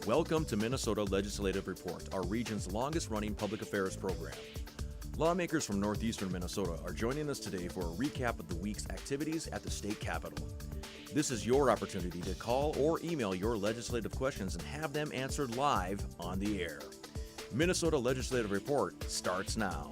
Welcome to Minnesota Legislative Report, our region's longest-running public affairs program. Lawmakers from northeastern Minnesota are joining us today for a recap of the week's activities at the state capitol. This is your opportunity to call or email your legislative questions and have them answered live on the air. Minnesota Legislative Report starts now.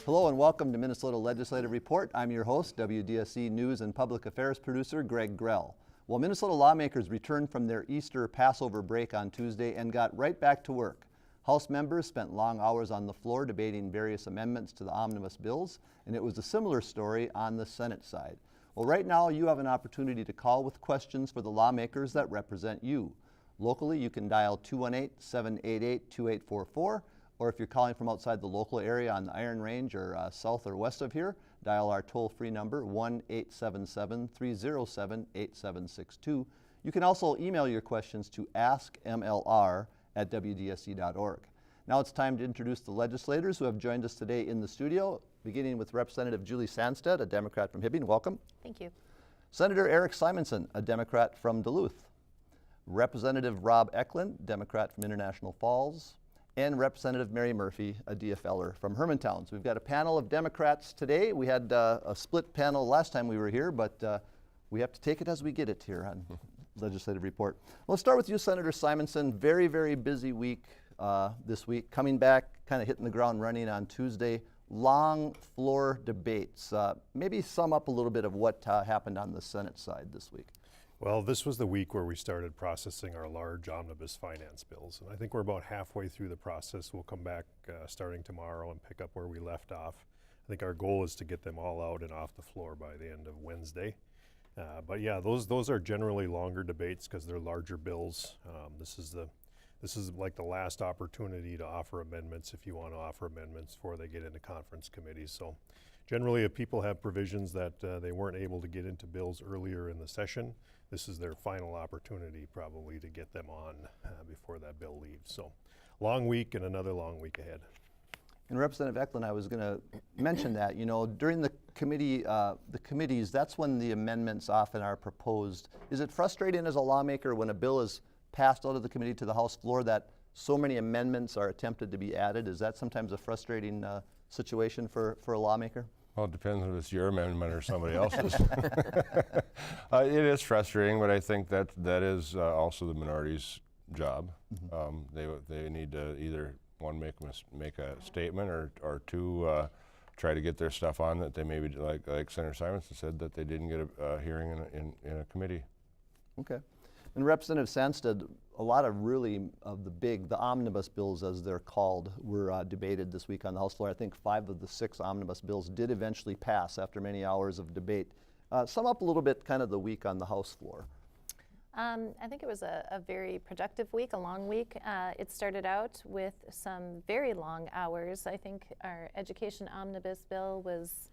Hello and welcome to Minnesota Legislative Report. I'm your host, WDSC News and Public Affairs producer Greg Grell. Well, Minnesota lawmakers returned from their Easter Passover break on Tuesday and got right back to work. House members spent long hours on the floor debating various amendments to the omnibus bills, and it was a similar story on the Senate side. Well, right now you have an opportunity to call with questions for the lawmakers that represent you. Locally, you can dial 218-788-2844, or if you're calling from outside the local area on the Iron Range or south or west of here, dial our toll-free number 1-877-307-8762. You can also email your questions to askmlr@wdsc.org. Now it's time to introduce the legislators who have joined us today in the studio, beginning with Representative Julie Sandstede, a Democrat from Hibbing. Welcome. Thank you. Senator Erik Simonson, a Democrat from Duluth. Representative Rob Ecklund, Democrat from International Falls. And Representative Mary Murphy, a DFLer from Hermantown. So we've got a panel of Democrats today. We had a split panel last time we were here, but we have to take it as we get it here on Legislative Report. Well, let's start with you, Senator Simonson. Very, very busy week this week. Coming back, kind of hitting the ground running on Tuesday. Long floor debates. Maybe sum up a little bit of what happened on the Senate side this week. Well, this was the week where we started processing our large omnibus finance bills, and I think we're about halfway through the process. We'll come back starting tomorrow and pick up where we left off. I think our goal is to get them all out and off the floor by the end of Wednesday. But yeah, those are generally longer debates because they're larger bills. This is like the last opportunity to offer amendments if you want to offer amendments before they get into conference committees. So generally, if people have provisions that they weren't able to get into bills earlier in the session, this is their final opportunity probably to get them on before that bill leaves. So long week and another long week ahead. And Representative Ecklund, I was going to mention that, you know, during the committees, that's when the amendments often are proposed. Is it frustrating as a lawmaker when a bill is passed out of the committee to the House floor that so many amendments are attempted to be added? Is that sometimes a frustrating situation for a lawmaker? Well, it depends if it's your amendment or somebody else's. It is frustrating, but I think that is also the minority's job. Mm-hmm. They need to either, one, make a statement, or two, try to get their stuff on that they maybe, like Senator Simonson said, that they didn't get a hearing in a committee. Okay. And Representative Sandstede, a lot of the omnibus bills as they're called were debated this week on the House floor. I think 5 of the 6 omnibus bills did eventually pass after many hours of debate. Sum up a little bit kind of the week on the House floor. I think it was a very productive week, a long week. It started out with some very long hours. I think our education omnibus bill was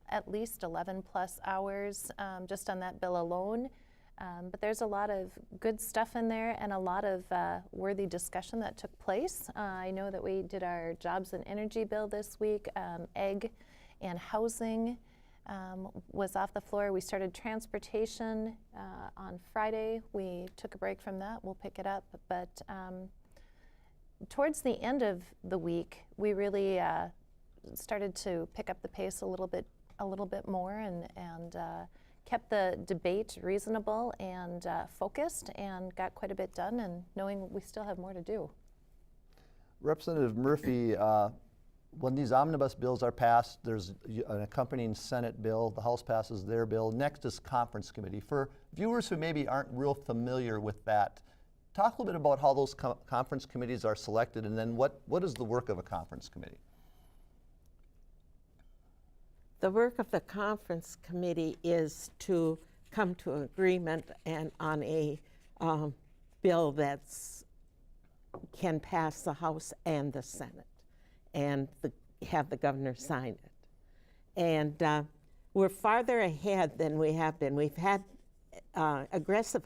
at least 11 plus hours just on that bill alone. But there's a lot of good stuff in there and a lot of worthy discussion that took place. I know that we did our jobs and energy bill this week. Ag and housing was off the floor. We started transportation on Friday. We took a break from that. We'll pick it up. But towards the end of the week, we really started to pick up the pace a little bit more and kept the debate reasonable and focused and got quite a bit done, and knowing we still have more to do. Representative Murphy, when these omnibus bills are passed, there's an accompanying Senate bill. The House passes their bill. Next is conference committee. For viewers who maybe aren't real familiar with that, talk a little bit about how those conference committees are selected, and then what is the work of a conference committee? The work of the conference committee is to come to an agreement and on a bill that can pass the House and the Senate, and have the governor sign it. And we're farther ahead than we have been. We've had aggressive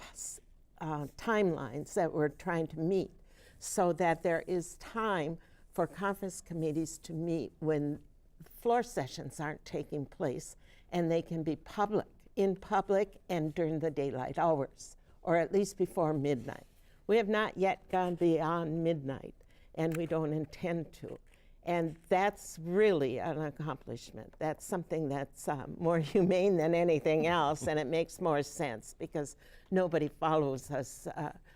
timelines that we're trying to meet so that there is time for conference committees to meet when floor sessions aren't taking place, and they can be in public and during the daylight hours, or at least before midnight. We have not yet gone beyond midnight, and we don't intend to. And that's really an accomplishment. That's something that's more humane than anything else, and it makes more sense because nobody follows us.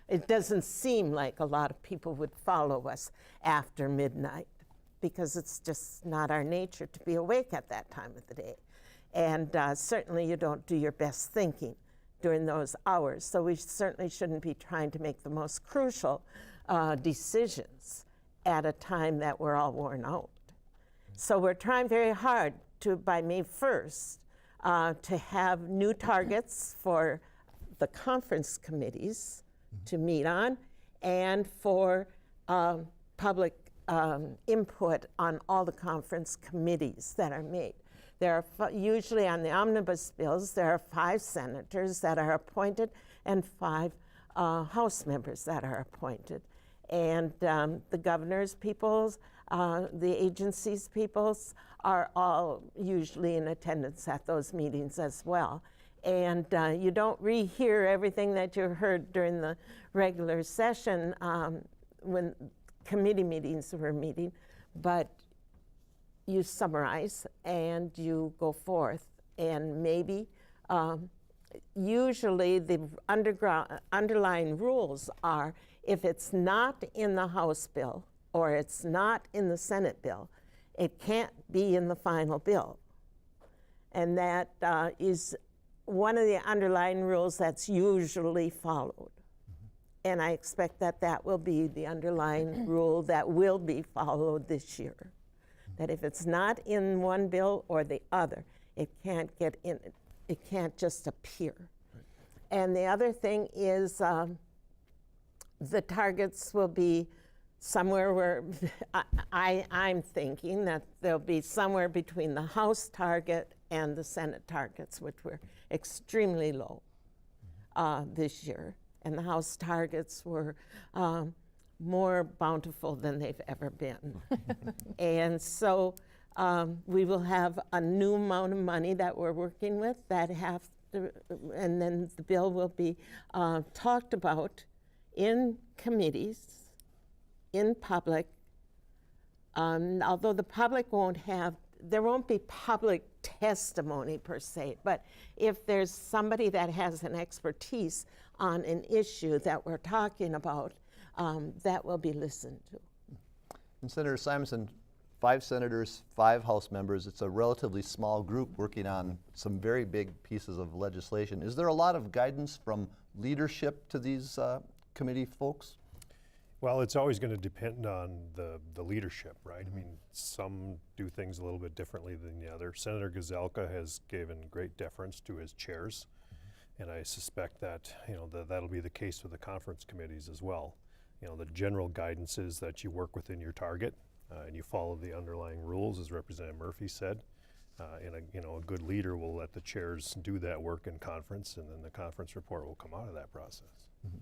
It doesn't seem like a lot of people would follow us after midnight because it's just not our nature to be awake at that time of the day. And certainly you don't do your best thinking during those hours. So we certainly shouldn't be trying to make the most crucial decisions at a time that we're all worn out. So we're trying very hard to, by May 1st, to have new targets for the conference committees to meet on and for public input on all the conference committees that are made. There are usually on the omnibus bills, there are 5 senators that are appointed and 5 House members that are appointed. And the governor's peoples, the agency's peoples are all usually in attendance at those meetings as well. And you don't rehear everything that you heard during the regular session when committee meetings were meeting, but you summarize and you go forth. And maybe, usually the underlying rules are if it's not in the House bill or it's not in the Senate bill, it can't be in the final bill. And that is one of the underlying rules that's usually followed. And I expect that that will be the underlying rule that will be followed this year. That if it's not in one bill or the other, it can't get in, it can't just appear. Right. And the other thing is the targets will be somewhere where I'm thinking that they'll be somewhere between the House target and the Senate targets, which were extremely low this year. And the House targets were more bountiful than they've ever been. And so we will have a new amount of money that we're working with that have to, and then the bill will be talked about in committees, in public, although the public won't have, there won't be public testimony per se, but if there's somebody that has an expertise on an issue that we're talking about, that will be listened to. And Senator Simonson, 5 senators, 5 House members, it's a relatively small group working on some very big pieces of legislation. Is there a lot of guidance from leadership to these committee folks? Well, it's always going to depend on the leadership, right? I mean, some do things a little bit differently than the other. Senator Gazelka has given great deference to his chairs, and I suspect that, you know, that'll be the case with the conference committees as well. You know, the general guidance is that you work within your target and you follow the underlying rules, as Representative Murphy said. And a good leader will let the chairs do that work in conference, and then the conference report will come out of that process. Mm-hmm.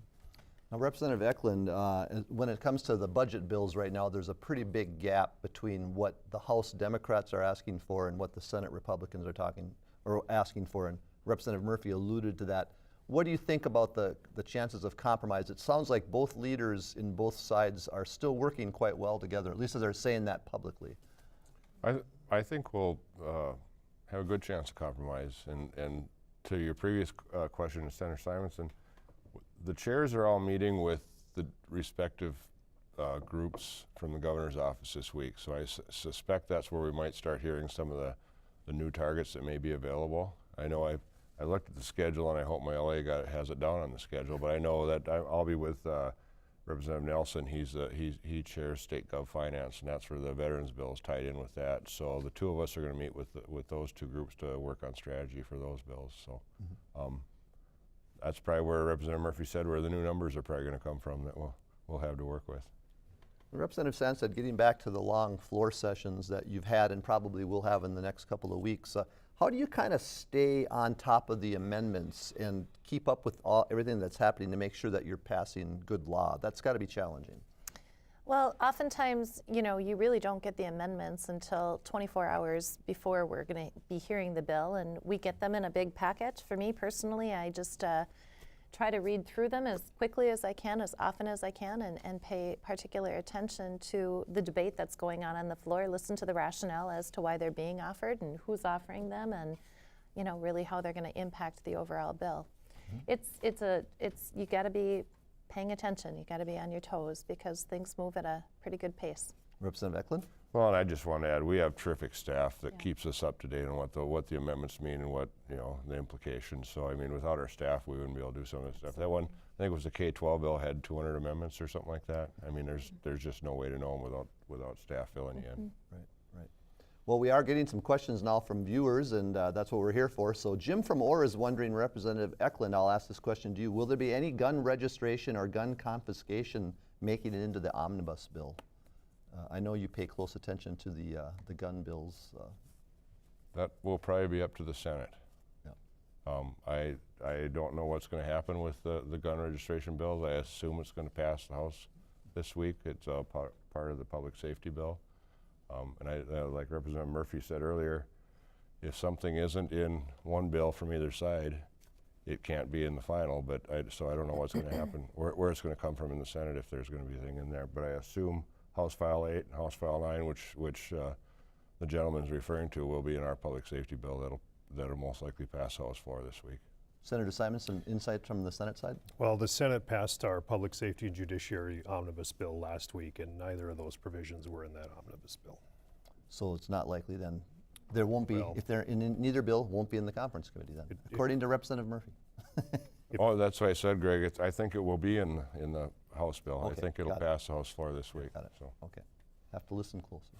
Now, Representative Ecklund, when it comes to the budget bills right now, there's a pretty big gap between what the House Democrats are asking for and what the Senate Republicans are asking for, and Representative Murphy alluded to that. What do you think about the chances of compromise? It sounds like both leaders in both sides are still working quite well together, at least as they're saying that publicly. I think we'll have a good chance of compromise. And to your previous question, Senator Simonson, the chairs are all meeting with the respective groups from the governor's office this week. So I suspect that's where we might start hearing some of the new targets that may be available. I know I looked at the schedule, and I hope my LA guy has it down on the schedule, but I know that I'll be with Representative Nelson. He chairs State Gov Finance, and that's where the Veterans Bill is tied in with that. So the two of us are going to meet with those two groups to work on strategy for those bills. So that's probably where Representative Murphy said where the new numbers are probably going to come from that we'll have to work with. Representative Sandstede, getting back to the long floor sessions that you've had and probably will have in the next couple of weeks, how do you kind of stay on top of the amendments and keep up with everything that's happening to make sure that you're passing good law? That's got to be challenging. Well, oftentimes, you know, you really don't get the amendments until 24 hours before we're going to be hearing the bill, and we get them in a big package. For me personally, I just try to read through them as quickly as I can, as often as I can, and pay particular attention to the debate that's going on the floor, listen to the rationale as to why they're being offered and who's offering them, and really how they're going to impact the overall bill. You got to be paying attention. You got to be on your toes because things move at a pretty good pace. Representative Ecklund? Well, and I just want to add, we have terrific staff that keeps us up to date on what the amendments mean and what the implications. So I mean, without our staff, we wouldn't be able to do some of this stuff. That one, I think it was the K-12 bill, had 200 amendments or something like that. I mean, there's just no way to know them without staff filling you in. Right. Well, we are getting some questions now from viewers, and that's what we're here for. So Jim from Orr is wondering, Representative Ecklund, I'll ask this question to you. Will there be any gun registration or gun confiscation making it into the omnibus bill? I know you pay close attention to the gun bills. That will probably be up to the Senate. Yeah. I don't know what's going to happen with the gun registration bills. I assume it's going to pass the House this week. It's part of the public safety bill. And like Representative Murphy said earlier, if something isn't in one bill from either side, it can't be in the final. But so I don't know what's going to happen, where it's going to come from in the Senate, if there's going to be a thing in there. But I assume House File 8 and House File 9, which the gentleman is referring to, will be in our public safety bill that'll most likely pass House floor this week. Senator Simonson, insight from the Senate side? Well, the Senate passed our public safety and judiciary omnibus bill last week, and neither of those provisions were in that omnibus bill. So it's not likely then. There won't be, Well, if they're in neither bill, won't be in the conference committee then, according to Representative Murphy. Oh, that's what I said, Greg. I think it will be in the House bill. Okay, I think it'll got it. pass the House floor this week. Got it. So. Okay. Have to listen closely.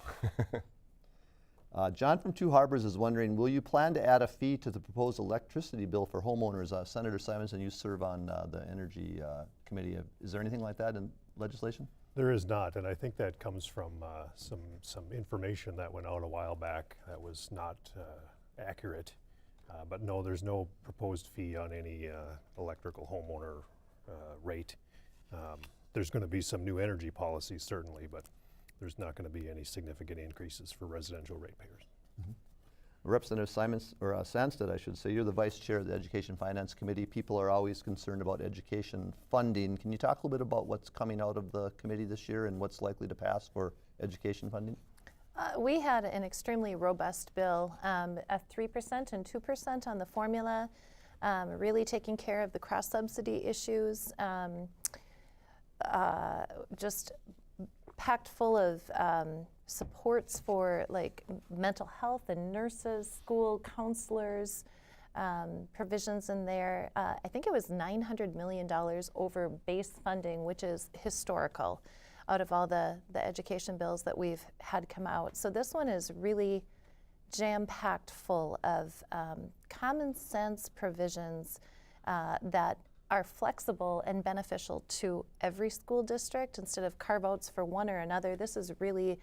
John from Two Harbors is wondering, will you plan to add a fee to the proposed electricity bill for homeowners? Senator Simonson, you serve on the Energy Committee. Is there anything like that in legislation? There is not, and I think that comes from some information that went out a while back that was not accurate. But no, there's no proposed fee on any electrical homeowner rate. There's going to be some new energy policies, certainly, but there's not going to be any significant increases for residential ratepayers. Mm-hmm. Representative Sandstede, I should say, you're the Vice Chair of the Education Finance Committee. People are always concerned about education funding. Can you talk a little bit about what's coming out of the committee this year and what's likely to pass for education funding? We had an extremely robust bill, at 3% and 2% on the formula, really taking care of the cross-subsidy issues, just packed full of supports for like mental health and nurses, school counselors, provisions in there. I think it was $900 million over base funding, which is historical out of all the education bills that we've had come out. So this one is really jam-packed full of common sense provisions that are flexible and beneficial to every school district instead of carve-outs for one or another. This is really,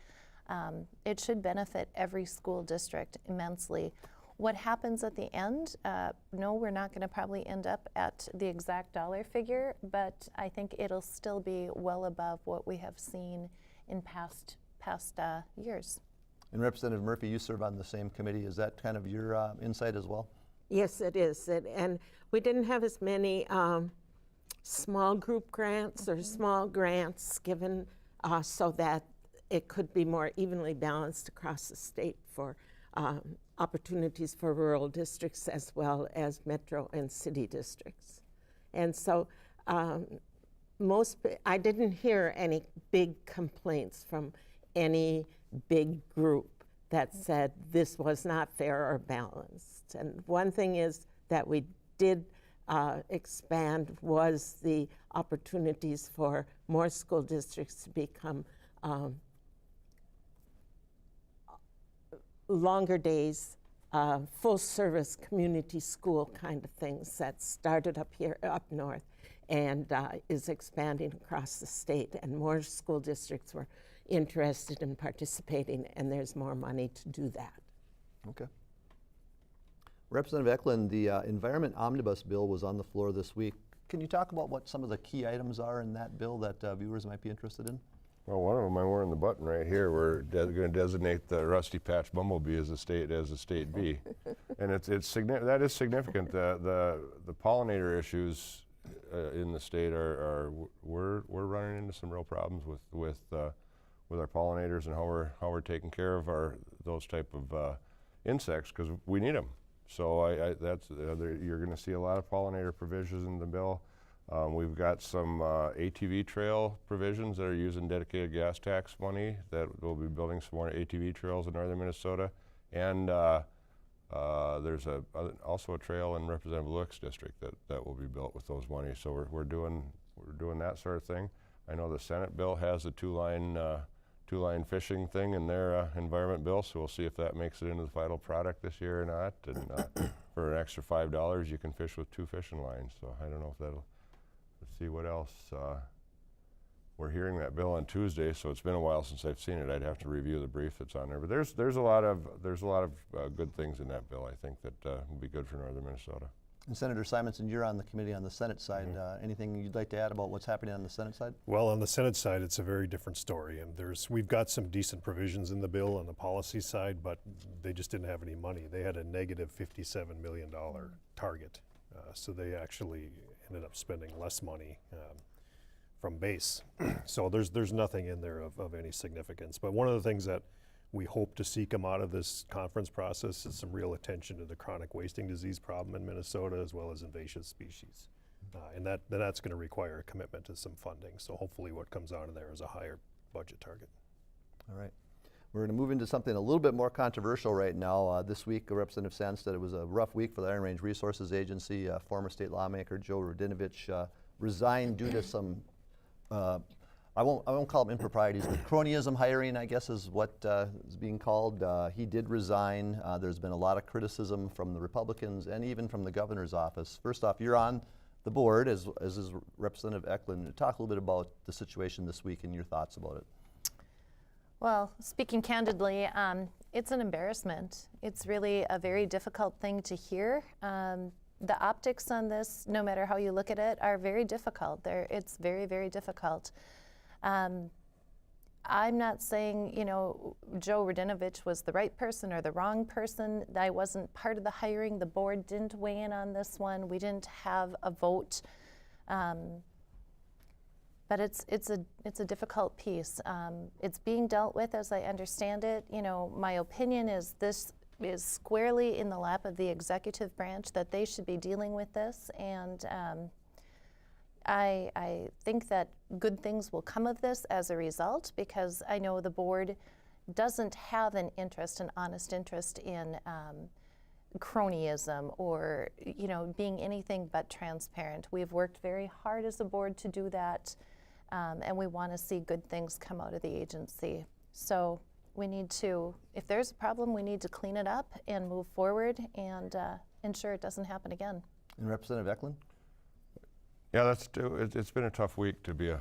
it should benefit every school district immensely. What happens at the end? No, we're not going to probably end up at the exact dollar figure, but I think it'll still be well above what we have seen in past years. And Representative Murphy, you serve on the same committee. Is that kind of your insight as well? Yes, it is. And we didn't have as many small group grants or small grants given so that it could be more evenly balanced across the state for opportunities for rural districts as well as metro and city districts. And so I didn't hear any big complaints from any big group that said this was not fair or balanced. And one thing is that we did expand was the opportunities for more school districts to become longer days, full service community school kind of things that started up here, up north, and is expanding across the state. And more school districts were interested in participating, and there's more money to do that. Okay. Representative Ecklund, the Environment Omnibus Bill was on the floor this week. Can you talk about what some of the key items are in that bill that viewers might be interested in? Well, one of them, I'm wearing the button right here. We're going to designate the rusty patch bumblebee as a state bee, and that is significant. The pollinator issues in the state we're running into some real problems with our pollinators and how we're taking care of those type of insects, because we need them. So you're going to see a lot of pollinator provisions in the bill. We've got some ATV trail provisions that are using dedicated gas tax money that we'll be building some more ATV trails in northern Minnesota. And there's also a trail in Representative Luick's district that will be built with those monies. So we're doing that sort of thing. I know the Senate bill has a two-line fishing thing in their environment bill, so we'll see if that makes it into the final product this year or not. And for an extra $5, you can fish with 2 fishing lines. So I don't know if that'll. Let's see what else. We're hearing that bill on Tuesday, so it's been a while since I've seen it. I'd have to review the brief that's on there. But there's a lot of good things in that bill, I think, that will be good for northern Minnesota. And Senator Simonson, you're on the committee on the Senate side. Anything you'd like to add about what's happening on the Senate side? Well, on the Senate side, it's a very different story, and we've got some decent provisions in the bill on the policy side, but they just didn't have any money. They had a negative $57 million target, so they actually ended up spending less money from base. So there's nothing in there of any significance. But one of the things that we hope to see come out of this conference process is some real attention to the chronic wasting disease problem in Minnesota, as well as invasive species. And that's going to require a commitment to some funding. So hopefully what comes out of there is a higher budget target. All right. We're going to move into something a little bit more controversial right now. This week, Representative Sandstede, it was a rough week for the Iron Range Resources Agency. Former state lawmaker Joe Rudinovich resigned due to some, I won't call them improprieties, but cronyism hiring, I guess, is what is being called. He did resign. There's been a lot of criticism from the Republicans and even from the governor's office. First off, you're on the board, as is Representative Ecklund. Talk a little bit about the situation this week and your thoughts about it. Well, speaking candidly, it's an embarrassment. It's really a very difficult thing to hear. The optics on this, no matter how you look at it, are very difficult. It's very, very difficult. I'm not saying, Joe Rudinovich was the right person or the wrong person. I wasn't part of the hiring. The board didn't weigh in on this one. We didn't have a vote. But it's a difficult piece. It's being dealt with as I understand it. My opinion is this is squarely in the lap of the executive branch, that they should be dealing with this. And I think that good things will come of this as a result, because I know the board doesn't have an honest interest in cronyism or being anything but transparent. We've worked very hard as a board to do that. And we want to see good things come out of the agency. So we need to, if there's a problem, we need to clean it up and move forward and ensure it doesn't happen again. And Representative Ecklund? Yeah, it's been a tough week to be a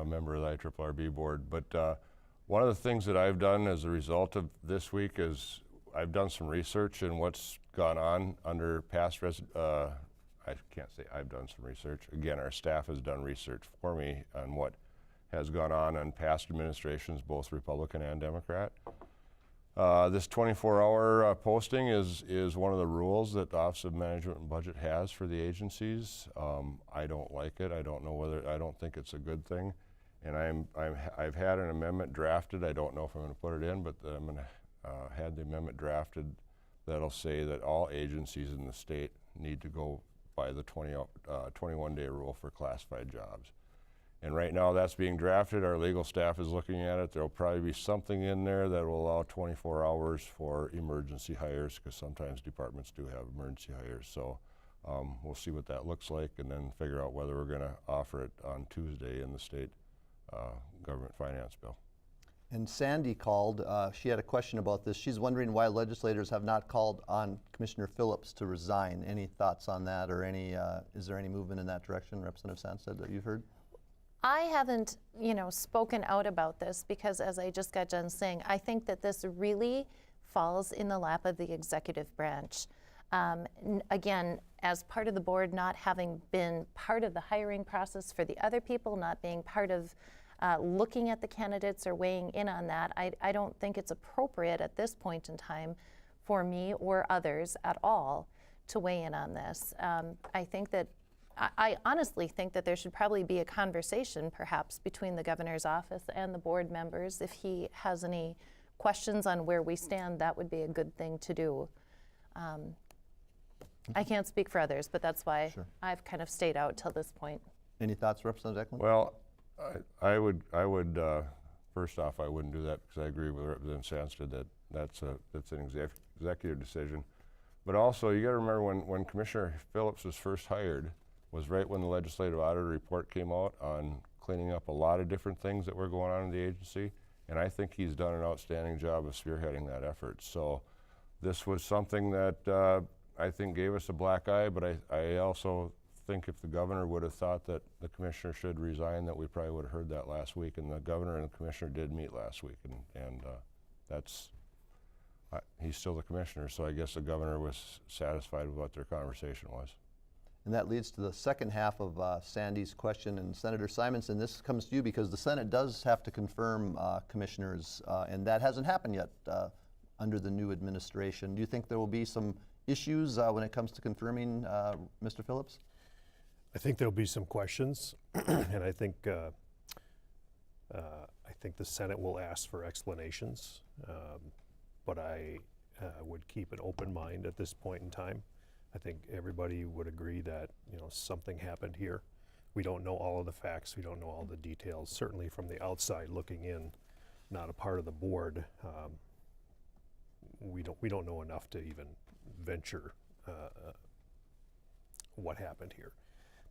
member of the IRRB board. But one of the things that I've done as a result of this week is I've done some research in what's gone on under past I can't say I've done some research. Again, our staff has done research for me on what has gone on past administrations, both Republican and Democrat. This 24-hour posting is one of the rules that the Office of Management and Budget has for the agencies. I don't like it. I don't think it's a good thing. And I've had an amendment drafted. I don't know if I'm going to put it in, but I'm going to have the amendment drafted that'll say that all agencies in the state need to go by the 21-day rule for classified jobs. And right now that's being drafted. Our legal staff is looking at it. There'll probably be something in there that will allow 24 hours for emergency hires, because sometimes departments do have emergency hires. So we'll see what that looks like and then figure out whether we're going to offer it on Tuesday in the state government finance bill. And Sandy called. She had a question about this. She's wondering why legislators have not called on Commissioner Phillips to resign. Any thoughts on that, or is there any movement in that direction, Representative Sandstede, that you've heard? I haven't, spoken out about this because, as I just got done saying, I think that this really falls in the lap of the executive branch. Again, as part of the board, not having been part of the hiring process for the other people, not being part of looking at the candidates or weighing in on that, I don't think it's appropriate at this point in time for me or others at all to weigh in on this. I think that I honestly think that there should probably be a conversation perhaps between the governor's office and the board members. If he has any questions on where we stand, that would be a good thing to do. I can't speak for others, but that's why I've kind of stayed out till this point. Any thoughts, Representative Ecklund? Well, I would first off, I wouldn't do that because I agree with Representative Sandstede that that's an executive decision. But also, you got to remember when Commissioner Phillips was first hired was right when the legislative auditor report came out on cleaning up a lot of different things that were going on in the agency, and I think he's done an outstanding job of spearheading that effort. So this was something that I think gave us a black eye, but I also think if the governor would have thought that the commissioner should resign, that we probably would have heard that last week, and the governor and the commissioner did meet last week, and that's, he's still the commissioner, so I guess the governor was satisfied with what their conversation was. And that leads to the second half of Sandy's question. And Senator Simonson, this comes to you because the Senate does have to confirm commissioners, and that hasn't happened yet under the new administration. Do you think there will be some issues when it comes to confirming Mr. Phillips? I think there'll be some questions, and I think the Senate will ask for explanations, but I would keep an open mind at this point in time. I think everybody would agree that, you know, something happened here. We don't know all of the facts. We don't know all the details. Certainly from the outside looking in, not a part of the board, we don't know enough to even venture what happened here.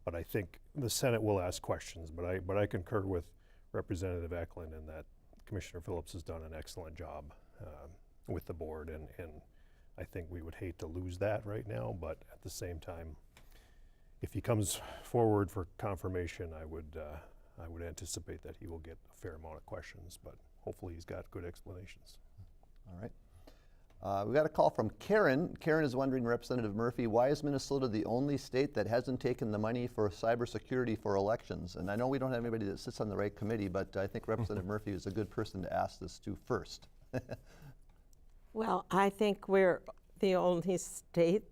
But I think the Senate will ask questions. But I concur with Representative Ecklund in that Commissioner Phillips has done an excellent job with the board, and I think we would hate to lose that right now, but at the same time, if he comes forward for confirmation, I would anticipate that he will get a fair amount of questions, but hopefully he's got good explanations. All right. We got a call from Karen. Karen is wondering, Representative Murphy, why is Minnesota the only state that hasn't taken the money for cybersecurity for elections? And I know we don't have anybody that sits on the right committee, but I think Representative Murphy is a good person to ask this to first. Well, I think we're the only state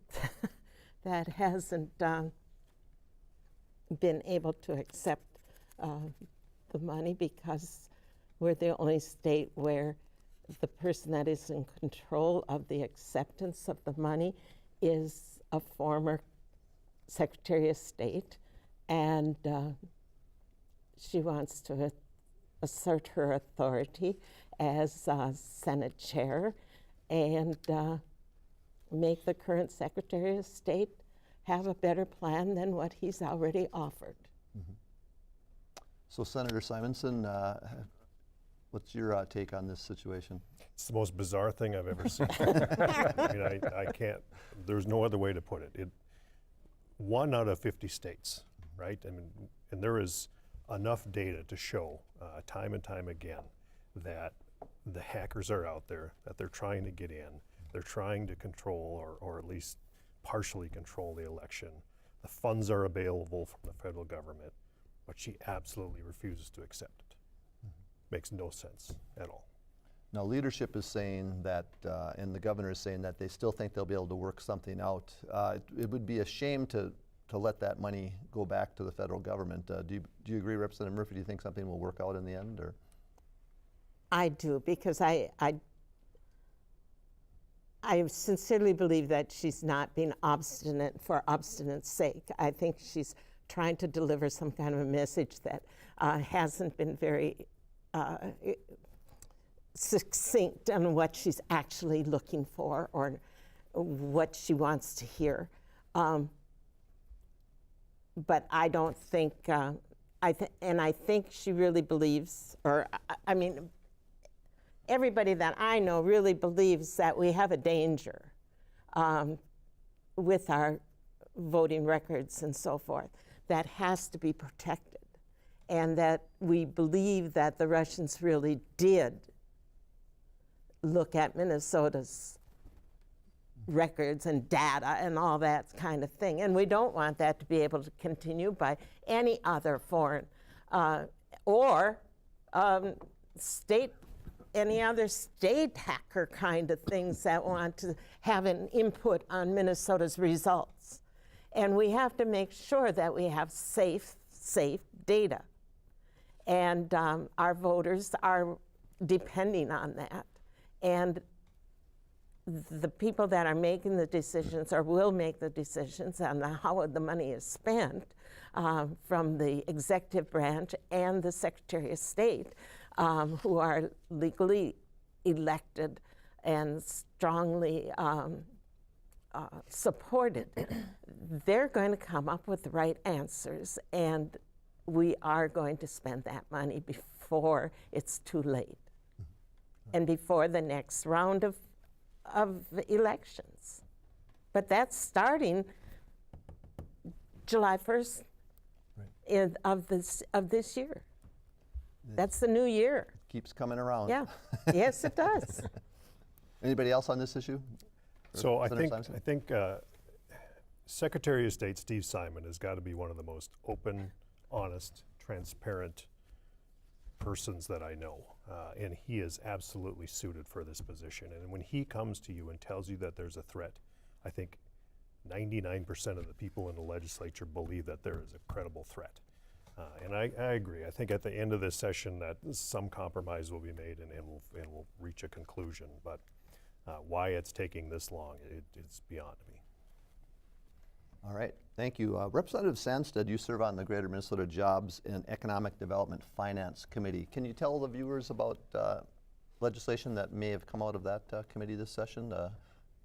that hasn't been able to accept the money, because we're the only state where the person that is in control of the acceptance of the money is a former Secretary of State, and she wants to assert her authority as Senate Chair and make the current Secretary of State have a better plan than what he's already offered. Mm-hmm. So Senator Simonson, what's your take on this situation? It's the most bizarre thing I've ever seen. I mean, I can't, there's no other way to put it. 1 out of 50 states, right? I mean, and there is enough data to show time and time again that the hackers are out there, that they're trying to get in, they're trying to control or at least partially control the election. The funds are available from the federal government, but she absolutely refuses to accept it. Mm-hmm. Makes no sense at all. Now, leadership is saying that, and the governor is saying that they still think they'll be able to work something out. It would be a shame to let that money go back to the federal government. Do you agree, Representative Murphy? Do you think something will work out in the end, or? I do, because I sincerely believe that she's not being obstinate for obstinate's sake. I think she's trying to deliver some kind of a message that hasn't been very succinct on what she's actually looking for or what she wants to hear. But I don't think, and I think she really believes, or I mean, everybody that I know really believes that we have a danger with our voting records and so forth that has to be protected, and that we believe that the Russians really did look at Minnesota's records and data and all that kind of thing. And we don't want that to be able to continue by any other foreign or any other state hacker kind of things that want to have an input on Minnesota's results. And we have to make sure that we have safe data. And our voters are depending on that. And the people that are making the decisions or will make the decisions on how the money is spent from the executive branch and the Secretary of State, who are legally elected and strongly supported, they're going to come up with the right answers, and we are going to spend that money before it's too late and before the next round of elections. But that's starting July 1st of this year. That's the new year. Keeps coming around. Yeah, yes it does. Anybody else on this issue? So I Senator think Simonson? Secretary of State Steve Simon has got to be one of the most open, honest, transparent persons that I know. And he is absolutely suited for this position. And when he comes to you and tells you that there's a threat, I think 99% of the people in the legislature believe that there is a credible threat. And I agree. I think at the end of this session that some compromise will be made and we'll reach a conclusion. But why it's taking this long, it's beyond me. All right, thank you. Representative Sandstede, you serve on the Greater Minnesota Jobs and Economic Development Finance Committee. Can you tell the viewers about legislation that may have come out of that committee this session?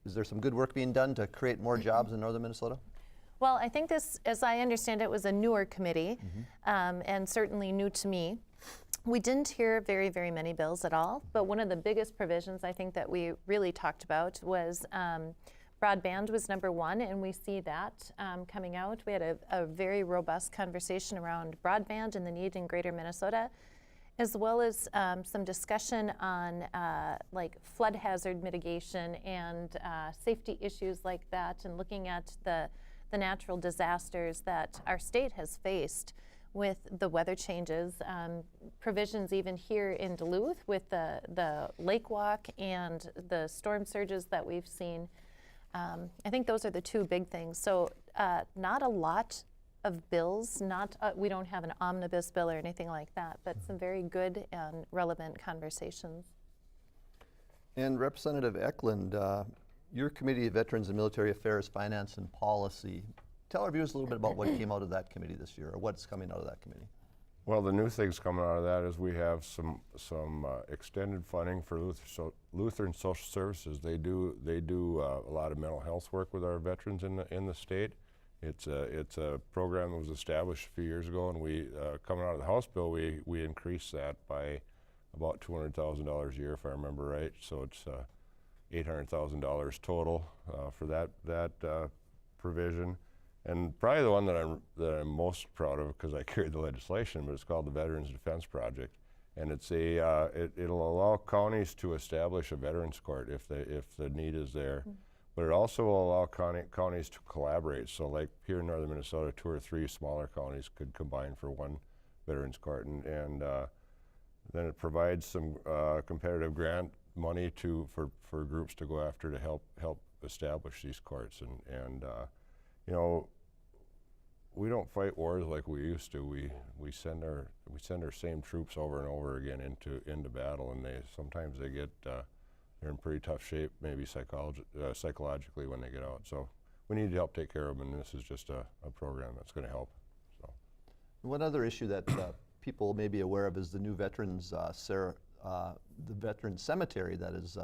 Is there some good work being done to create more jobs in northern Minnesota? Well, I think this, as I understand it, was a newer committee, and certainly new to me. We didn't hear very, very many bills at all, but one of the biggest provisions I think that we really talked about was broadband was number one, and we see that coming out. We had a very robust conversation around broadband and the need in Greater Minnesota, as well as some discussion on like flood hazard mitigation and safety issues like that, and looking at the natural disasters that our state has faced with the weather changes, provisions even here in Duluth with the lake walk and the storm surges that we've seen. I think those are the two big things. So not a lot of bills, we don't have an omnibus bill or anything like that, but some very good and relevant conversations. And Representative Ecklund, your Committee of Veterans and Military Affairs, Finance and Policy. Tell our viewers a little bit about what came out of that committee this year, or what's coming out of that committee. Well, the new things coming out of that is we have some extended funding for Lutheran Social Services. They do a lot of mental health work with our veterans in the state. It's a program that was established a few years ago, and we coming out of the House bill, we increased that by about $200,000 a year, if I remember right. So it's $800,000 total for that provision. And probably the one that I'm most proud of, because I carried the legislation, but it's called the Veterans Defense Project, and it's it'll allow counties to establish a veterans court if the need is there, but it also will allow counties to collaborate. So like here in northern Minnesota, 2 or 3 smaller counties could combine for one veterans court, and then it provides some competitive grant money for groups to go after to help establish these courts, and you know, we don't fight wars like we used to. We send our same troops over and over again into battle, and sometimes they get they're in pretty tough shape, maybe psychologically when they get out. So we need to help take care of them, and this is just a program that's going to help. So one other issue that people may be aware of is the new veterans the veteran cemetery that has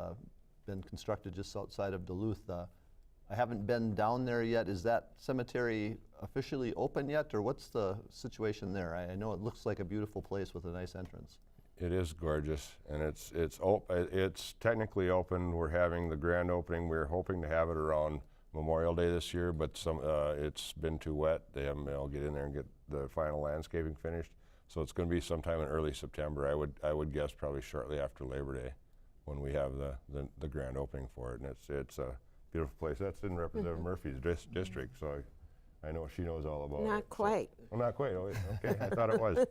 been constructed just outside of Duluth. I haven't been down there yet. Is that cemetery officially open yet, or what's the situation there? I know it looks like a beautiful place with a nice entrance. it is gorgeous, and it's technically open. We're having the grand opening. We're hoping to have it around Memorial Day this year, but it's been too wet. They haven't been able to get in there and get the final landscaping finished. So it's going to be sometime in early September. I would guess probably shortly after Labor Day when we have the grand opening for it. And it's a beautiful place. That's in Representative Murphy's district, so I know she knows all about it. Not quite. So, well, not quite. Oh, okay, I thought it was.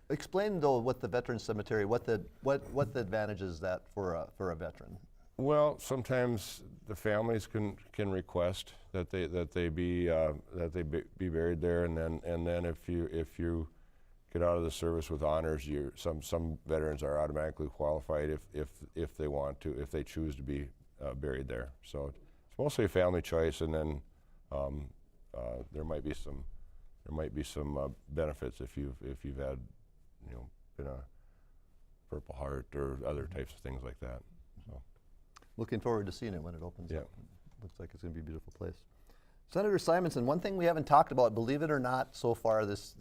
Explain though what the veteran cemetery, what the advantage is that for a veteran? Well, sometimes the families can request that they be buried there, and then if you get out of the service with honors, some veterans are automatically qualified if they want to, if they choose to be buried there. So it's mostly a family choice, and then there might be some benefits if you've had, you know, been a Purple Heart or other types of things like that. So. Looking forward to seeing it when it opens Yeah. up. Looks like it's going to be a beautiful place. Senator Simonson, one thing we haven't talked about, believe it or not, so far this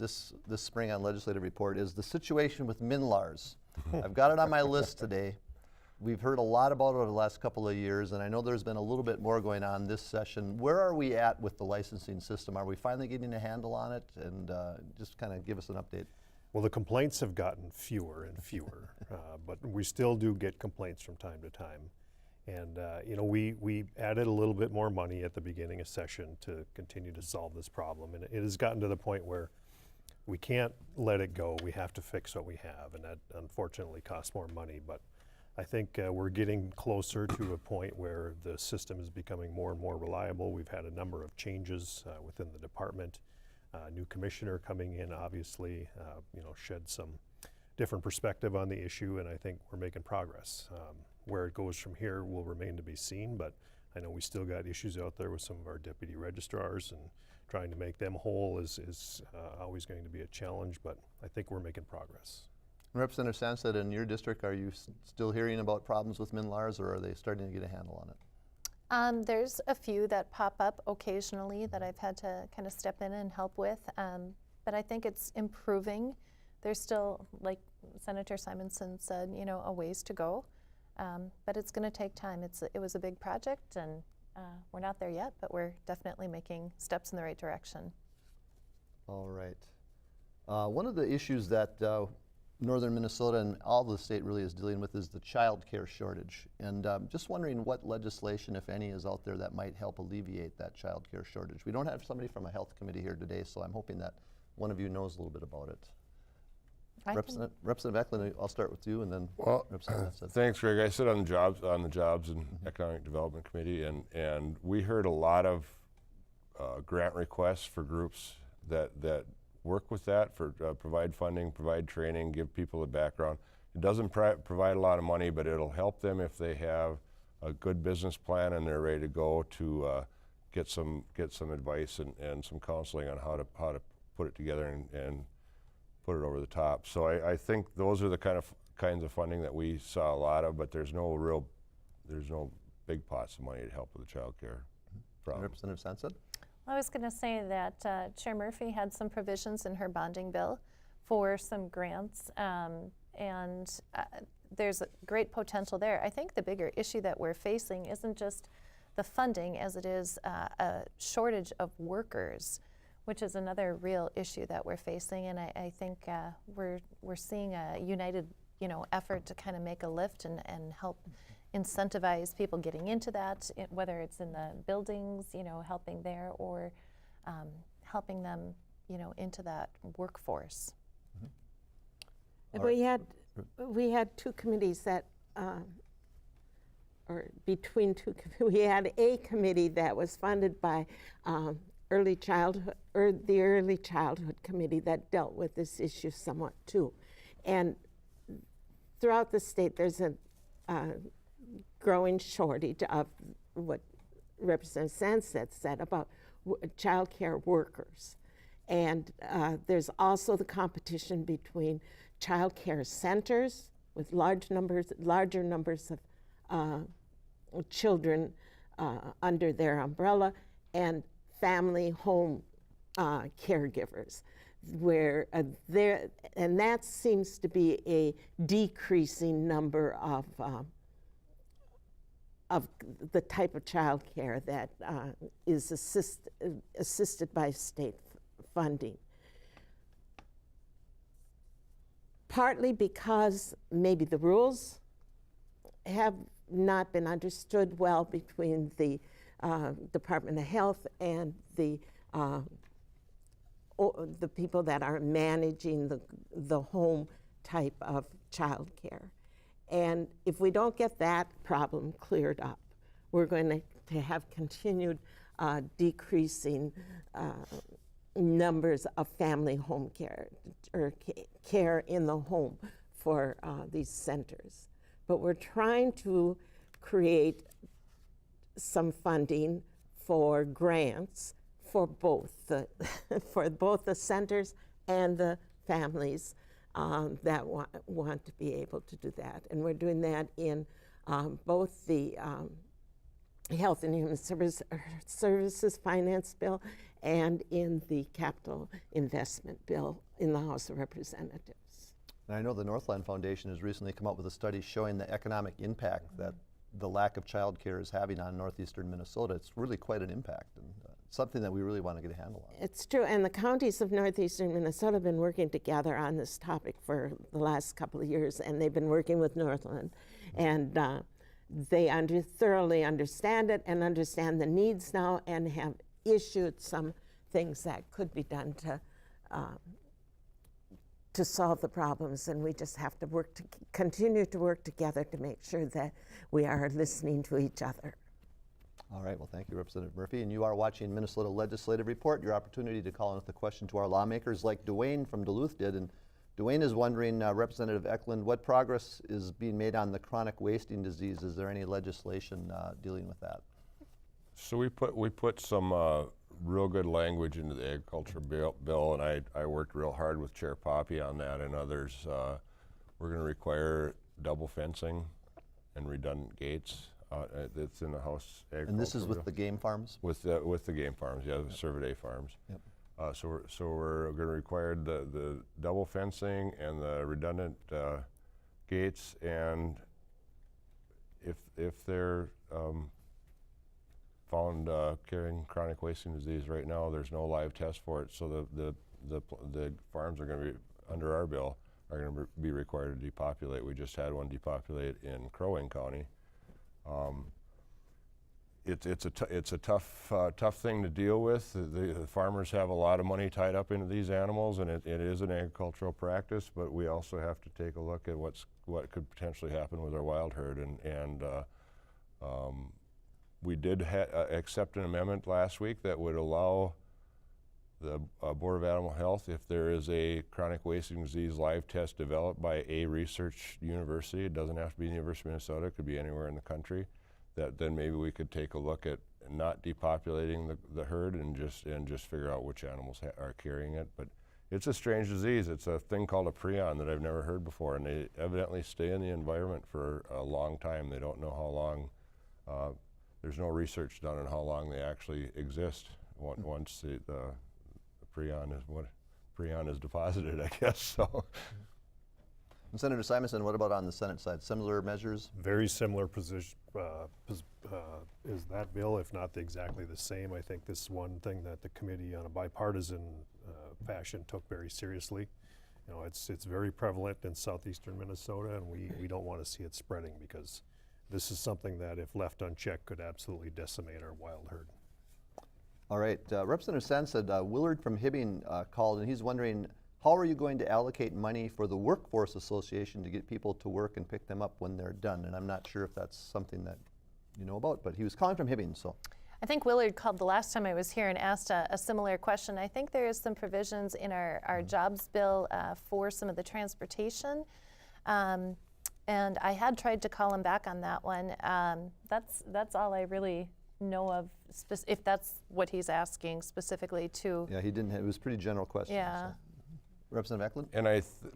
spring on Legislative Report is the situation with MNLARS. I've got it on my list today. We've heard a lot about it over the last couple of years, and I know there's been a little bit more going on this session. Where are we at with the licensing system? Are we finally getting a handle on it? And just kind of give us an update. Well, the complaints have gotten fewer and fewer, but we still do get complaints from time to time. And you know, we added a little bit more money at the beginning of session to continue to solve this problem. And it has gotten to the point where we can't let it go. We have to fix what we have, and that unfortunately costs more money. But I think we're getting closer to a point where the system is becoming more and more reliable. We've had a number of changes within the department. New commissioner coming in, obviously, you know, shed some different perspective on the issue, and I think we're making progress. Where it goes from here will remain to be seen, but I know we still got issues out there with some of our deputy registrars, and trying to make them whole is always going to be a challenge, but I think we're making progress. Representative Sandstede, in your district, are you still hearing about problems with MNLARS, or are they starting to get a handle on it? There's a few that pop up occasionally that I've had to kind of step in and help with, but I think it's improving. There's still, like Senator Simonson said, you know, a ways to go, but it's going to take time. It was a big project, and we're not there yet, but we're definitely making steps in the right direction. All right. One of the issues that northern Minnesota and all the state really is dealing with is the child care shortage. And just wondering what legislation, if any, is out there that might help alleviate that child care shortage. We don't have somebody from a health committee here today, so I'm hoping that one of you knows a little bit about it. Representative Ecklund, I'll start with you, and then Representative Sandstede. Thanks, Greg. I sit on the Jobs and Economic Development Committee, and we heard a lot of grant requests for groups that work with that, for provide funding, provide training, give people a background. It doesn't provide a lot of money, but it'll help them if they have a good business plan and they're ready to go to get some advice and some counseling on how to put it together and put it over the top. So I think those are the kinds of funding that we saw a lot of, but there's no big pots of money to help with the child care problem. Representative Sandstede? I was going to say that Chair Murphy had some provisions in her bonding bill for some grants, and there's a great potential there. I think the bigger issue that we're facing isn't just the funding as it is a shortage of workers, which is another real issue that we're facing, and I think we're seeing a united, you know, effort to kind of make a lift and help incentivize people getting into that, whether it's in the buildings, you know, helping there, or helping them, you know, into that workforce. We had two committees that, or between two, we had a committee that was funded by early childhood, or the Early Childhood Committee that dealt with this issue somewhat too. And throughout the state, there's a growing shortage of what Representative Sandstede said about child care workers. And there's also the competition between child care centers with larger numbers of children under their umbrella, and family home caregivers, where and that seems to be a decreasing number of the type of child care that is assisted by state funding. Partly because maybe the rules have not been understood well between the Department of Health and the people that are managing the home type of child care. And if we don't get that problem cleared up, we're going to have continued decreasing numbers of family home care or care in the home for these centers. But we're trying to create some funding for grants for both the centers and the families that want to be able to do that. And we're doing that in both the Health and Human Services Finance Bill and in the Capital Investment Bill in the House of Representatives. And I know the Northland Foundation has recently come up with a study showing the economic impact that the lack of child care is having on northeastern Minnesota. It's really quite an impact, and something that we really want to get a handle on. It's true, and the counties of northeastern Minnesota have been working together on this topic for the last couple of years, and they've been working with Northland, and they thoroughly understand it and understand the needs now, and have issued some things that could be done to solve the problems, and we just have to continue to work together to make sure that we are listening to each other. All right, well, thank you, Representative Murphy. And you are watching Minnesota Legislative Report, your opportunity to call in with a question to our lawmakers like Dwayne from Duluth did. And Dwayne is wondering, Representative Ecklund, what progress is being made on the chronic wasting disease? Is there any legislation dealing with that? So we put some real good language into the agriculture bill, and I worked real hard with Chair Poppy on that and others. We're going to require double fencing and redundant gates. It's in the House agriculture. And this is with bill. the game farms? With the game farms, yeah, the Cervidae farms. Yep. So we're going to require the double fencing and the redundant gates, and if they're found carrying chronic wasting disease right now, there's no live test for it, so the farms are going to be, under our bill, are going to be required to depopulate. We just had one depopulate in Crow Wing County. It's a tough thing to deal with. The farmers have a lot of money tied up into these animals, and it is an agricultural practice, but we also have to take a look at what could potentially happen with our wild herd, and we did accept an amendment last week that would allow the Board of Animal Health, if there is a chronic wasting disease live test developed by a research university, it doesn't have to be the University of Minnesota, it could be anywhere in the country, that then maybe we could take a look at not depopulating the herd and just figure out which animals are carrying it. But it's a strange disease. It's a thing called a prion that I've never heard before, and they evidently stay in the environment for a long time. They don't know how long. There's no research done on how long they actually exist once the prion is deposited, I guess. So. And Senator Simonson, what about on the Senate side? Similar measures? Very similar position is that bill, if not exactly the same. I think this is one thing that the committee on a bipartisan fashion took very seriously. You know, it's very prevalent in southeastern Minnesota, and we don't want to see it spreading, because this is something that, if left unchecked, could absolutely decimate our wild herd. All right, Representative Sandstede, Willard from Hibbing called, and he's wondering, how are you going to allocate money for the Workforce Association to get people to work and pick them up when they're done? And I'm not sure if that's something that you know about, but he was calling from Hibbing, so. I think Willard called the last time I was here and asked a similar question. I think there is some provisions in our jobs bill for some of the transportation. And I had tried to call him back on that one. That's all I really know of, if that's what he's asking specifically to. Yeah, he didn't. It was a pretty general question. Yeah. So. Representative Ecklund? And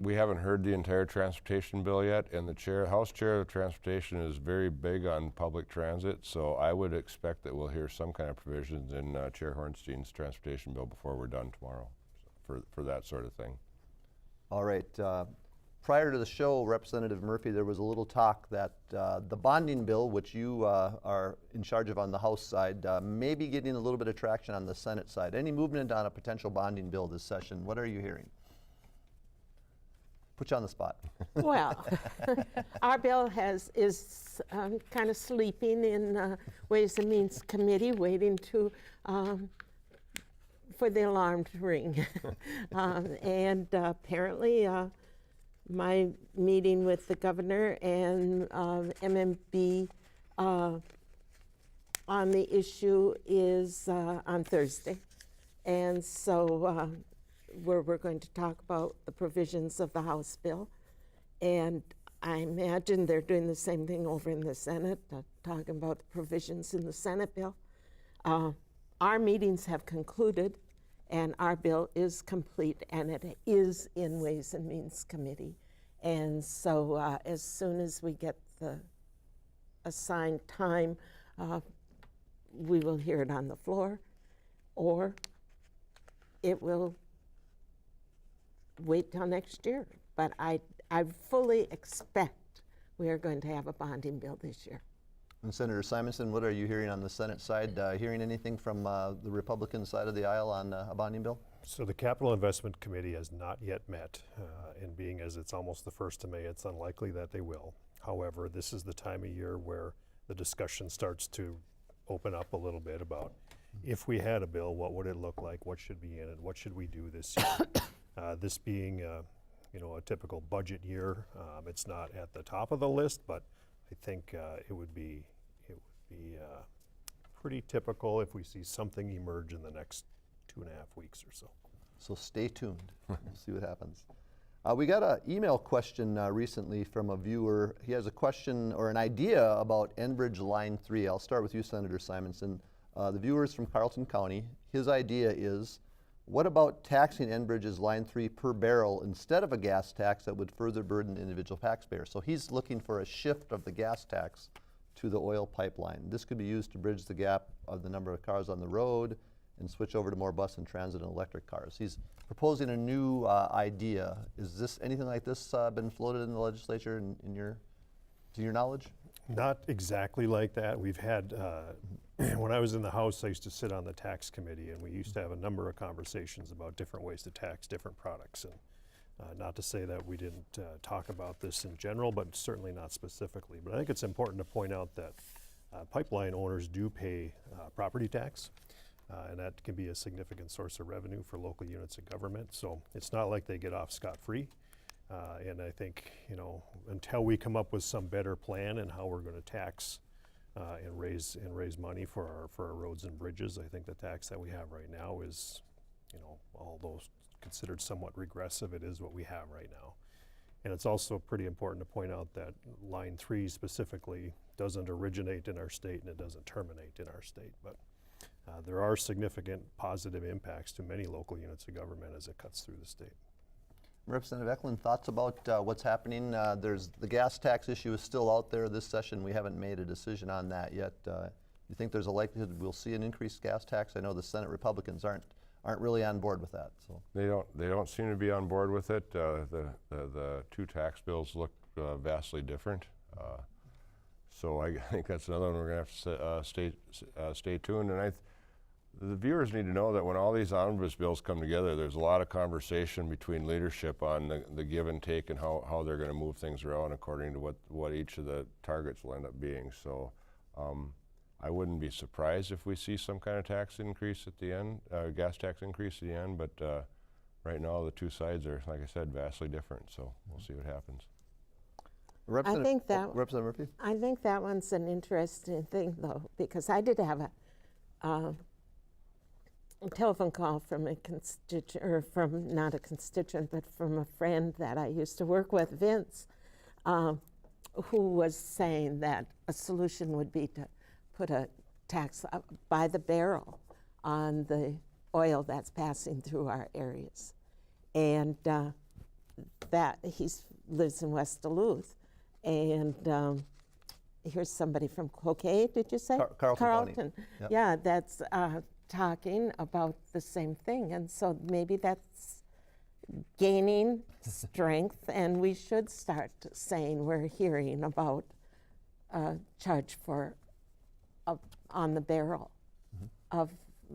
we haven't heard the entire transportation bill yet, and the House Chair of Transportation is very big on public transit, so I would expect that we'll hear some kind of provisions in Chair Hornstein's transportation bill before we're done tomorrow for that sort of thing. All right. Prior to the show, Representative Murphy, there was a little talk that the bonding bill, which you are in charge of on the House side, may be getting a little bit of traction on the Senate side. Any movement on a potential bonding bill this session? What are you hearing? Put you on the spot. Well, our bill is kind of sleeping in Ways and Means Committee, waiting to for the alarm to ring. And apparently my meeting with the governor and MMB on the issue is on Thursday. And so we're going to talk about the provisions of the House bill. And I imagine they're doing the same thing over in the Senate, talking about the provisions in the Senate bill. Our meetings have concluded, and our bill is complete, and it is in Ways and Means Committee. And so as soon as we get the assigned time, we will hear it on the floor, or it will wait till next year. But I fully expect we are going to have a bonding bill this year. And Senator Simonson, what are you hearing on the Senate side? Hearing anything from the Republican side of the aisle on a bonding bill? So the Capital Investment Committee has not yet met, and being as it's almost the 1st of May, it's unlikely that they will. However, this is the time of year where the discussion starts to open up a little bit about if we had a bill, what would it look like, what should be in it, what should we do this year? This being a typical budget year, it's not at the top of the list, but I think it would be pretty typical if we see something emerge in the next 2.5 weeks or so. So stay tuned. We'll see what happens. We got an email question recently from a viewer. He has a question or an idea about Enbridge Line 3. I'll start with you, Senator Simonson. The viewer is from Carleton County. His idea is, what about taxing Enbridge's Line 3 per barrel instead of a gas tax that would further burden individual taxpayers? So he's looking for a shift of the gas tax to the oil pipeline. This could be used to bridge the gap of the number of cars on the road and switch over to more bus and transit and electric cars. He's proposing a new idea. Is this anything like this been floated in the legislature to your knowledge? Not exactly like that. We've had, when I was in the House, I used to sit on the tax committee, and we used to have a number of conversations about different ways to tax different products. And not to say that we didn't talk about this in general, but certainly not specifically. But I think it's important to point out that pipeline owners do pay property tax. And that can be a significant source of revenue for local units of government. So it's not like they get off scot-free. And I think, until we come up with some better plan and how we're going to tax and raise money for our roads and bridges, I think the tax that we have right now is, although considered somewhat regressive, it is what we have right now. And it's also pretty important to point out that Line 3 specifically doesn't originate in our state and it doesn't terminate in our state. But there are significant positive impacts to many local units of government as it cuts through the state. Representative Ecklund, thoughts about what's happening? There's the gas tax issue is still out there this session. We haven't made a decision on that yet. You think there's a likelihood we'll see an increased gas tax? I know the Senate Republicans aren't really on board with that. So They don't seem to be on board with it. The two tax bills look vastly different. So I think that's another one we're going to have to stay tuned. And the viewers need to know that when all these omnibus bills come together, there's a lot of conversation between leadership on the give and take and how they're going to move things around according to what each of the targets will end up being. So I wouldn't be surprised if we see some kind of tax increase at the end, gas tax increase at the end, but right now the two sides are, like I said, vastly different. So we'll see what happens. Representative Murphy? I think that one's an interesting thing, though, because I did have a telephone call from a constituent, or from not a constituent, but from a friend that I used to work with, Vince, who was saying that a solution would be to put a tax by the barrel on the oil that's passing through our areas. And that he lives in West Duluth. And here's somebody from Cloquet, did you say? Carleton. Yep. Yeah, that's talking about the same thing. And so maybe that's gaining strength, and we should start saying we're hearing about charge for on the barrel of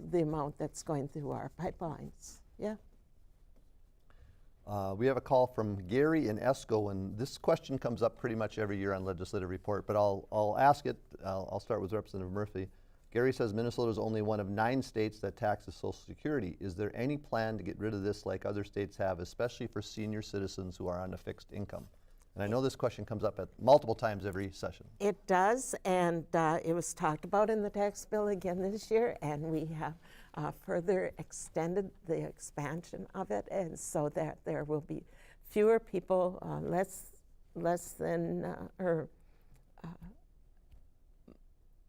the amount that's going through our pipelines. Yeah. We have a call from Gary in Esco, and this question comes up pretty much every year on Legislative Report, but I'll ask it. I'll start with Representative Murphy. Gary says Minnesota is only one of 9 states that taxes Social Security. Is there any plan to get rid of this like other states have, especially for senior citizens who are on a fixed income? And I know this question comes up at multiple times every session. It does, and it was talked about in the tax bill again this year, and we have further extended the expansion of it, and so that there will be fewer people,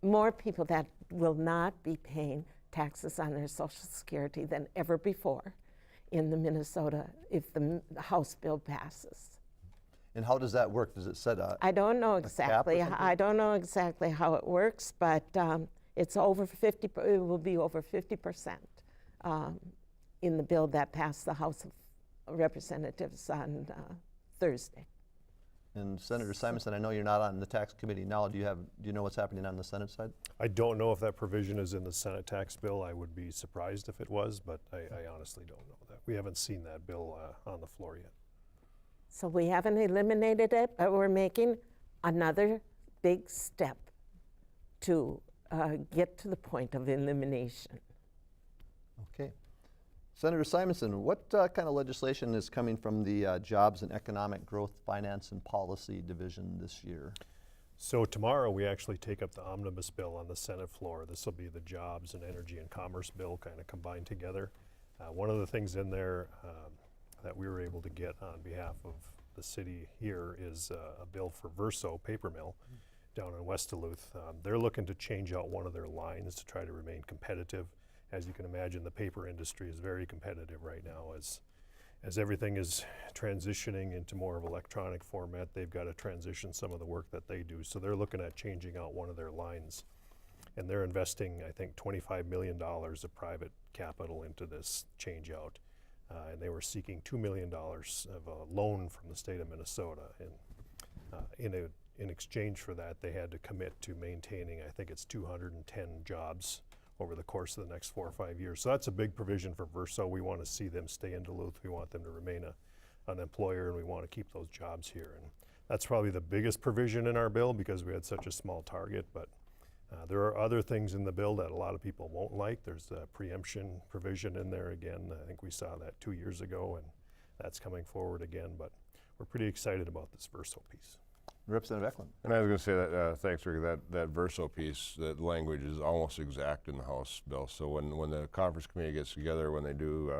more people that will not be paying taxes on their Social Security than ever before in the Minnesota if the House bill passes. And how does that work? Does it set a I don't know cap or exactly. something? I don't know exactly how it works, but it's over 50. It will be over 50% in the bill that passed the House of Representatives on Thursday. And Senator Simonson, I know you're not on the tax committee now. Do you know what's happening on the Senate side? I don't know if that provision is in the Senate tax bill. I would be surprised if it was, but I honestly don't know that. We haven't seen that bill on the floor yet. So we haven't eliminated it, but we're making another big step to get to the point of elimination. Okay. Senator Simonson, what kind of legislation is coming from the Jobs and Economic Growth Finance and Policy Division this year? So tomorrow we actually take up the Omnibus bill on the Senate floor. This will be the Jobs and Energy and Commerce bill kind of combined together. One of the things in there that we were able to get on behalf of the city here is a bill for Verso paper mill down in West Duluth. They're looking to change out one of their lines to try to remain competitive. As you can imagine, the paper industry is very competitive right now. As everything is transitioning into more of electronic format, they've got to transition some of the work that they do. So they're looking at changing out one of their lines. And they're investing, I think, $25 million of private capital into this change out. And they were seeking $2 million of a loan from the state of Minnesota. And in exchange for that, they had to commit to maintaining, I think it's 210 jobs over the course of the next 4 or 5 years. So that's a big provision for Verso. We want to see them stay in Duluth. We want them to remain an employer, and we want to keep those jobs here. And that's probably the biggest provision in our bill because we had such a small target. But there are other things in the bill that a lot of people won't like. There's a preemption provision in there again. I think we saw that 2 years ago, and that's coming forward again. But we're pretty excited about this Verso piece. Representative Ecklund. And I was going to say that, thanks, Rick, that Verso piece, that language is almost exact in the House bill. So when the conference committee gets together, when they do,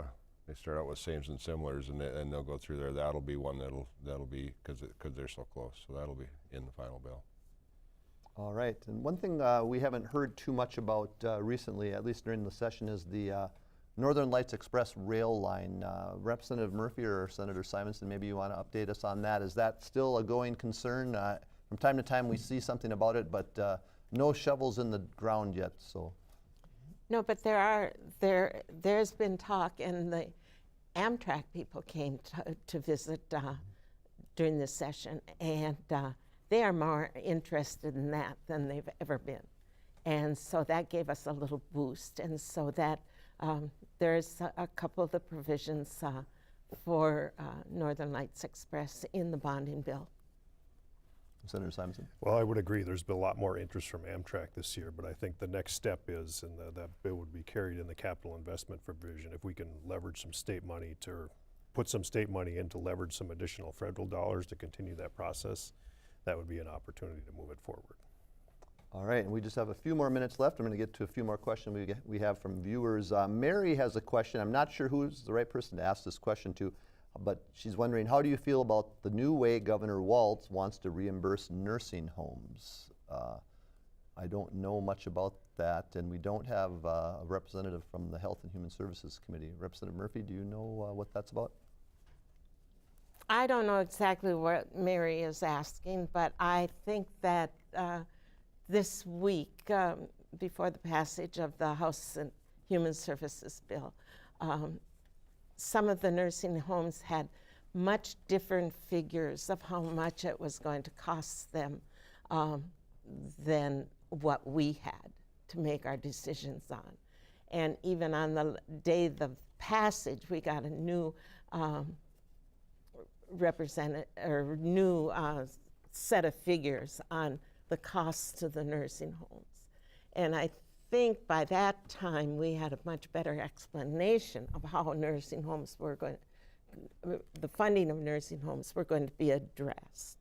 they start out with sames and similars, and they'll go through there. That'll be one that'll be, because they're so close. So that'll be in the final bill. All right. And one thing we haven't heard too much about recently, at least during the session, is the Northern Lights Express rail line. Representative Murphy or Senator Simonson, maybe you want to update us on that. Is that still a going concern? From time to time we see something about it, but no shovels in the ground yet. So. No, but there's been talk, and the Amtrak people came to visit during this session, and they are more interested in that than they've ever been. And so that gave us a little boost, and so that there's a couple of the provisions for Northern Lights Express in the bonding bill. Senator Simonson. Well, I would agree. There's been a lot more interest from Amtrak this year, but I think the next step is, and that bill would be carried in the capital investment provision, if we can leverage some state money to put some state money in to leverage some additional federal dollars to continue that process, that would be an opportunity to move it forward. All right, and we just have a few more minutes left. I'm going to get to a few more questions we have from viewers. Mary has a question. I'm not sure who's the right person to ask this question to, but she's wondering, how do you feel about the new way Governor Walz wants to reimburse nursing homes? I don't know much about that, and we don't have a representative from the Health and Human Services Committee. Representative Murphy, do you know what that's about? I don't know exactly what Mary is asking, but I think that this week, before the passage of the House and Human Services bill, some of the nursing homes had much different figures of how much it was going to cost them than what we had to make our decisions on. And even on the day of the passage, we got a new set of figures on the costs to the nursing homes. And I think by that time we had a much better explanation of how nursing homes were going, the funding of nursing homes were going to be addressed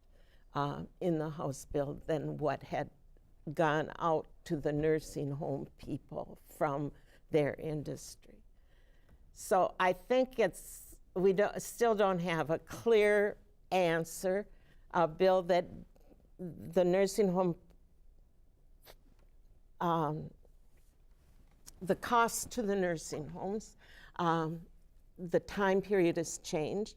in the House bill than what had gone out to the nursing home people from their industry. So I think we still don't have a clear answer, a bill that the nursing home, the cost to the nursing homes, the time period has changed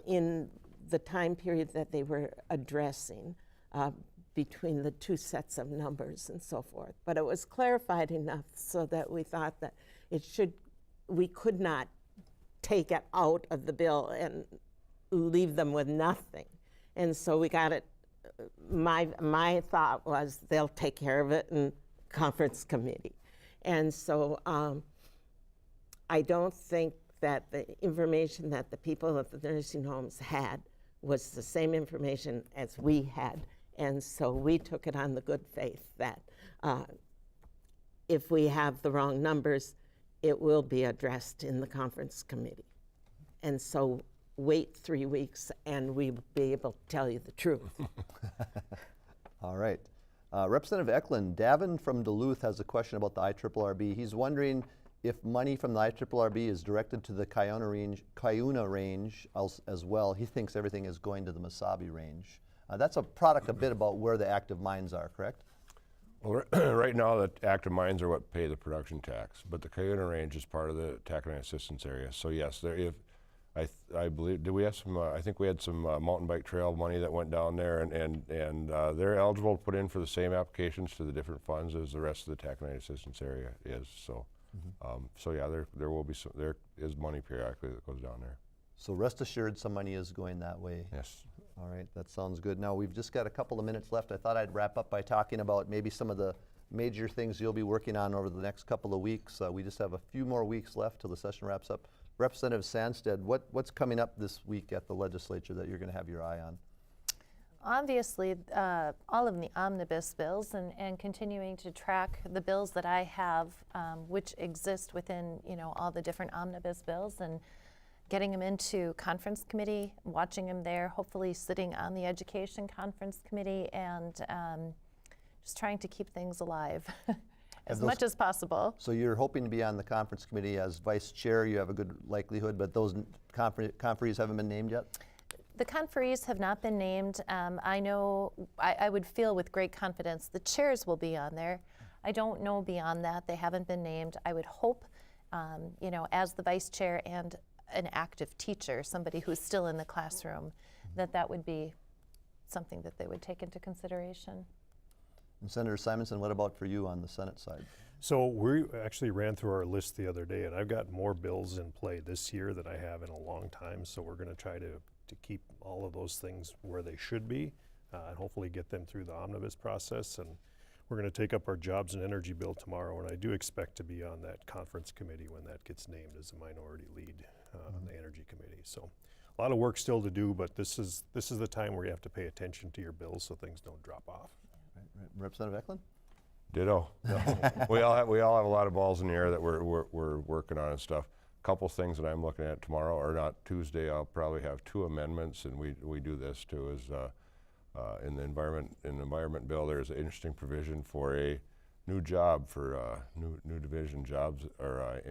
in the time period that they were addressing between the two sets of numbers and so forth. But it was clarified enough so that we thought that we could not take it out of the bill and leave them with nothing. And so we got it, my thought was they'll take care of it in conference committee. And so I don't think that the information that the people at the nursing homes had was the same information as we had. And so we took it on the good faith that if we have the wrong numbers, it will be addressed in the conference committee. And so wait 3 weeks and we will be able to tell you the truth. All right. Representative Ecklund, Davin from Duluth has a question about the IRRB. He's wondering if money from the IRRB is directed to the Cuyuna range as well. He thinks everything is going to the Mesabi range. That's a product a bit about where the active mines are, correct? Well, right now the active mines are what pay the production tax, but the Cuyuna range is part of the Taconite Assistance Area. So yes, I believe, did we have some, I think we had some mountain bike trail money that went down there, and they're eligible to put in for the same applications to the different funds as the rest of the Taconite Assistance Area is. So, so yeah, there is money periodically that goes down there. So rest assured some money is going that way. Yes. All right, that sounds good. Now we've just got a couple of minutes left. I thought I'd wrap up by talking about maybe some of the major things you'll be working on over the next couple of weeks. We just have a few more weeks left till the session wraps up. Representative Sandstede, what's coming up this week at the legislature that you're going to have your eye on? Obviously, all of the omnibus bills and continuing to track the bills that I have, which exist within all the different omnibus bills, and getting them into conference committee, watching them there, hopefully sitting on the education conference committee, and just trying to keep things alive as much as possible. So you're hoping to be on the conference committee as vice chair. You have a good likelihood, but those conferees haven't been named yet? The conferees have not been named. I know, I would feel with great confidence the chairs will be on there. I don't know beyond that. They haven't been named. I would hope, as the vice chair and an active teacher, somebody who's still in the classroom, that would be something that they would take into consideration. And Senator Simonson, what about for you on the Senate side? So we actually ran through our list the other day, and I've got more bills in play this year than I have in a long time. So we're going to try to keep all of those things where they should be, and hopefully get them through the omnibus process. And we're going to take up our jobs and energy bill tomorrow, and I do expect to be on that conference committee when that gets named as a minority lead on the energy committee. So a lot of work still to do, but this is the time where you have to pay attention to your bills so things don't drop off. Right. Representative Ecklund? Ditto. we all have a lot of balls in the air that we're working on and stuff. A couple things that I'm looking at tomorrow, or not Tuesday, I'll probably have 2 amendments, and we do this too. Is in the environment bill, there's an interesting provision for a new job for new division jobs, or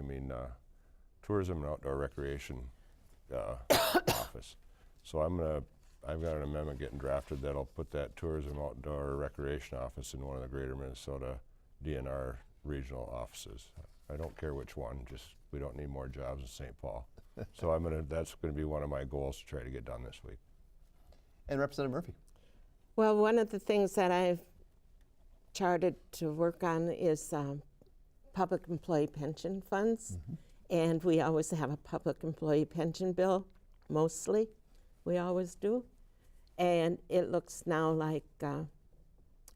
tourism and outdoor recreation office. So I've got an amendment getting drafted that'll put that tourism outdoor recreation office in one of the greater Minnesota DNR regional offices. I don't care which one, just we don't need more jobs in St. Paul. So that's gonna be one of my goals to try to get done this week. And Representative Murphy? Well, one of the things that I've charted to work on is public employee pension funds. And we always have a public employee pension bill, mostly. We always do. And it looks now like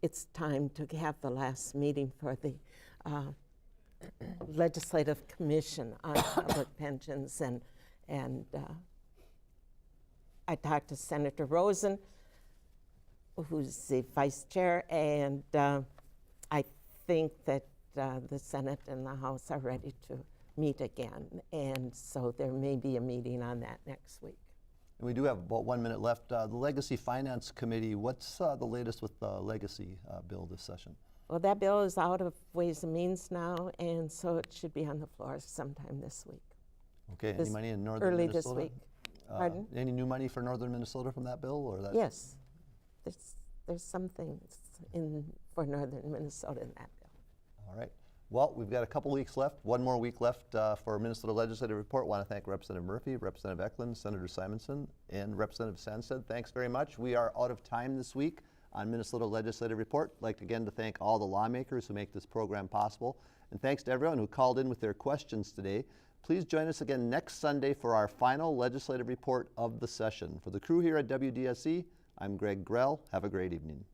it's time to have the last meeting for the Legislative Commission on Public Pensions. And I talked to Senator Rosen, who's the vice chair, and I think that the Senate and the House are ready to meet again. And so there may be a meeting on that next week. And we do have about 1 minute left. The Legacy Finance Committee, what's the latest with the Legacy bill this session? Well, that bill is out of Ways and Means now, and so it should be on the floor sometime this week. Okay, any This- money in northern early Minnesota? this week. Pardon? Any new money for northern Minnesota from that bill, or that? Yes, there's some things for northern Minnesota in that bill. All right. Well, we've got a couple weeks left, 1 more week left for Minnesota Legislative Report. Want to thank Representative Murphy, Representative Ecklund, Senator Simonson, and Representative Sandstede. Thanks very much. We are out of time this week on Minnesota Legislative Report. I'd like again to thank all the lawmakers who make this program possible. And thanks to everyone who called in with their questions today. Please join us again next Sunday for our final legislative report of the session. For the crew here at WDSE, I'm Greg Grell. Have a great evening.